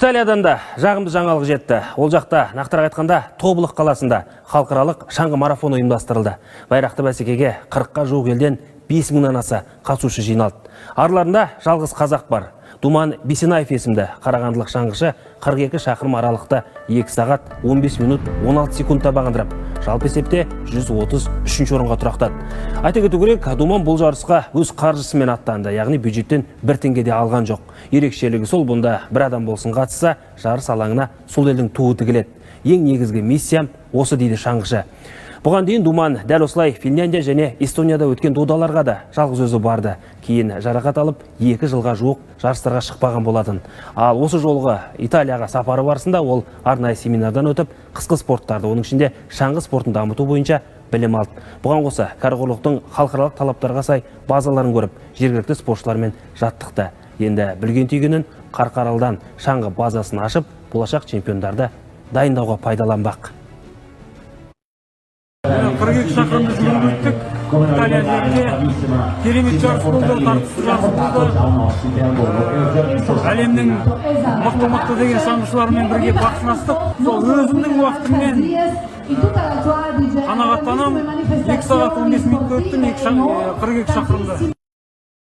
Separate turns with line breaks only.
Италиядан да жағымды жаңалық жетті. Ол жақта, нақтырақ айтқанда, Тобылық қаласында халықаралық шаңғы марафон ұйымдастырылды. Байрақты бәсекеге 40-қа жуық елден 5000-нан аса қатысушы жиналды. Араларында жалғыз қазақ бар. Думан Бисенаев есімді қарағандылық шаңғышы 42 шақырым аралықта 2 сағат 15 минут 16 секундта бағындырып, жалпы есепте 133 орынға тұрақтады. Айта кету керек, Думан бұл жарысқа өз қаржысымен аттанды, яғни бюджеттен 1 теңге де алған жоқ. Ерекшелігі сол, бұнда бір адам болсын қатысса, жарыс алаңына сол елдің туы тігіледі. Ең негізгі миссиям осы дейді шаңғышы. Бұған дейін Думан дәл осылай Финляндия және Эстонияда өткен додаларға да жалғыз өзі барды. Кейін жарақат алып, 2 жылға жуық жарыстарға шықпаған болатын. Ал осы жолғы Италияға сапары барысында ол арнайы семинардан өтіп, қысқы спорттарды, оның ішінде шаңғы спортын дамыту бойынша білім алды. Бұған қоса кәріқорлықтың халықаралық талаптарға сай базаларын көріп, жергілікті спортшылармен жаттықты. Енді білген түйгенін Қарқаралыдан шаңғы базасын ашып, болашақ чемпиондарды дайындауға пайдаланбақ.
42 шақырымды жүгіріп өттік. Италия жерінде керемет жарыс болды, тартысты жарыс болды. Әлемнің мықты деген шаңғышылармен бірге бақ сынастық. Сол өзімнің уақытыммен қанағаттанам. 2 сағат 15 минутта өттім 42 шақырымды.